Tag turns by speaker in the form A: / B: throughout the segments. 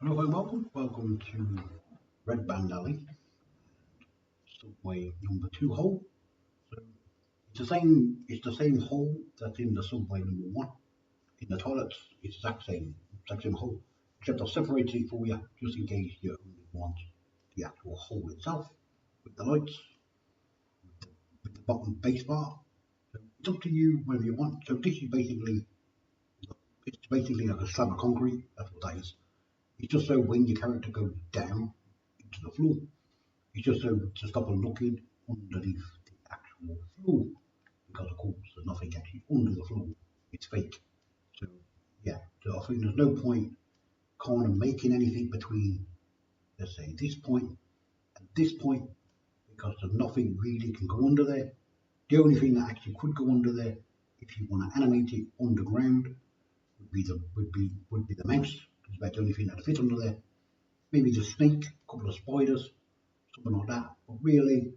A: Hello and welcome to Red Band Alley, subway number 2 hole. So it's the same hole that's in the subway number 1. In the toilets, it's exact same hole, except I've separated it for you just in case you only want the actual hole itself with the lights, with the bottom base bar. So it's up to you whether you want. So this is basically like a slab of concrete. That's what that is. It's just so when your character goes down into the floor, it's just so to stop them looking underneath the actual floor, because of course there's nothing actually under the floor. It's fake. So yeah, so I think there's no point kind of making anything between, let's say, this point and this point, because there's nothing really can go under there. The only thing that actually could go under there, if you want to animate it underground, would be the mouse. Because that's the only thing that fit under there. Maybe the snake, a couple of spiders, something like that. But really,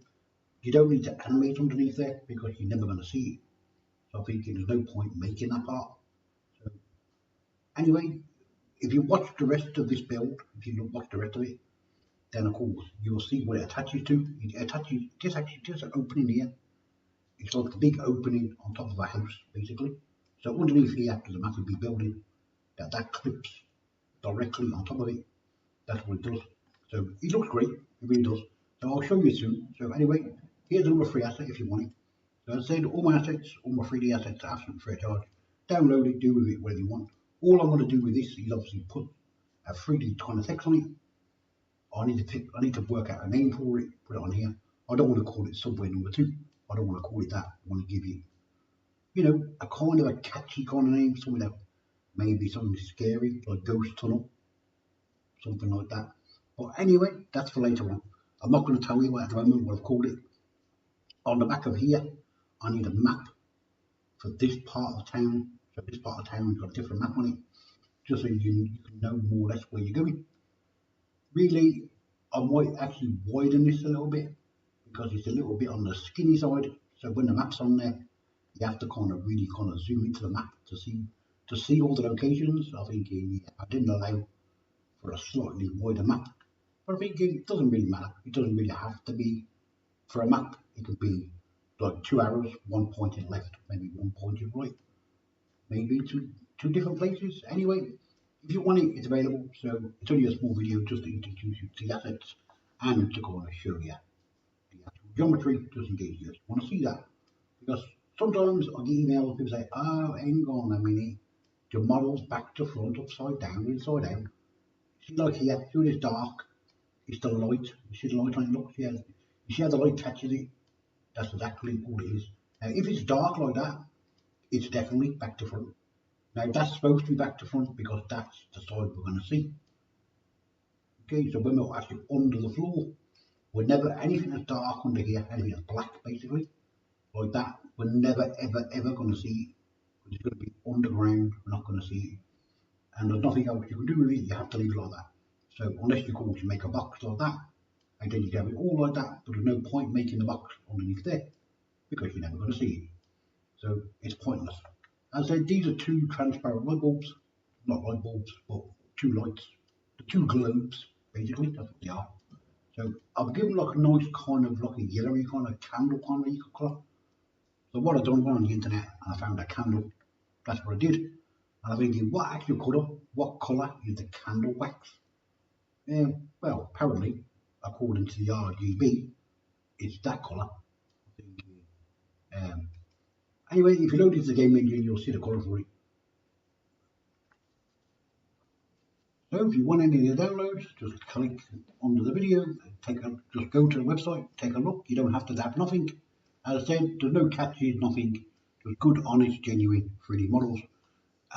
A: you don't need to animate underneath there because you're never going to see it. So I'm thinking there's no point making that part. So anyway, if you watch the rest of this build, if you watch the rest of it, then of course you'll see what it attaches to. It attaches just an opening here. It's like the big opening on top of a house, basically. So underneath here, there's a massive big building that clips directly on top of it. That's what it does. So it looks great, it really does. So I'll show you soon. So anyway, here's another free asset if you want it. So as I said, all my 3D assets are absolutely free of charge. Download it, do with it whatever you want. All I'm going to do with this is obviously put a 3D kind of text on it. I need to work out a name for it, put it on here. I don't want to call it Subway number 2. I don't want to call it that. I want to give it, a kind of a catchy kind of name, something that maybe something scary, like Ghost Tunnel, something like that. But anyway, that's for later on. I'm not going to tell you at the moment what I've called it. On the back of here, I need a map for this part of town. So this part of town's got a different map on it, just so you can know more or less where you're going. Really, I might actually widen this a little bit because it's a little bit on the skinny side. So when the map's on there, you have to really zoom into the map to see all the locations. I think I didn't allow for a slightly wider map, but I think it doesn't really matter. It doesn't really have to be for a map. It could be like 2 arrows, one pointing left, maybe one pointing right, maybe two different places. Anyway, if you want it, it's available. So it's only a small video just to introduce you to the assets and to show you the actual geometry, just in case you just want to see that. Because sometimes I get emails, people say, oh, hang on a minute, your model's back to front, upside down, inside out. See, like here, see when it's dark, it's the light. You see the light on it, look, yeah. You see how the light catches it? That's exactly all it is. Now, if it's dark like that, it's definitely back to front. Now, that's supposed to be back to front because that's the side we're going to see. Okay, so when we're actually under the floor, we're never, anything that's dark under here, anything that's black, basically, like that, we're never, ever going to see it. It's going to be underground, we're not going to see it. And there's nothing else you can do with it, you have to leave it like that. So, unless you make a box like that, and then you can have it all like that, but there's no point making the box underneath there because you're never going to see it. So it's pointless. As I said, these are 2 transparent light bulbs, not light bulbs, but 2 lights, the 2 globes, basically, that's what they are. So I've given like a nice kind of like a yellowy kind of candle kind of colour. So what I've done, went on the internet and I found a candle, that's what I did. And I'm thinking, what colour is the candle wax? Well, apparently, according to the RGB, it's that colour. Anyway, if you load into the game engine, you'll see the colour for it. So if you want any of the downloads, just click onto the video, just go to the website, take a look. You don't have to tap nothing. As I said, there's no catches, nothing. Just good, honest, genuine 3D models.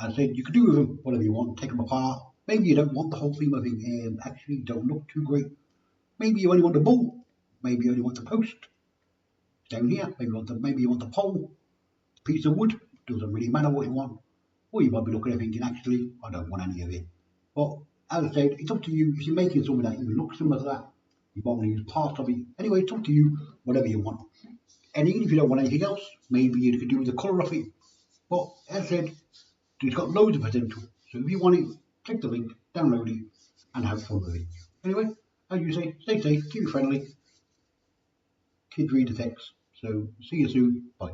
A: As I said, you can do with them whatever you want, take them apart. Maybe you don't want the whole thing, I think actually don't look too great. Maybe you only want the ball, maybe you only want the post down here, maybe you want the pole, piece of wood, doesn't really matter what you want. Or you might be looking at thinking, actually, I don't want any of it. But as I said, it's up to you. If you're making something that even looks similar to that, you might want to use part of it. Anyway, it's up to you, whatever you want. And even if you don't want anything else, maybe you could do with the colour of it. But as I said, it's got loads of potential. So if you want it, click the link, download it, and have fun with it. Anyway, as you say, stay safe, keep it friendly. Kids read the text. So see you soon. Bye.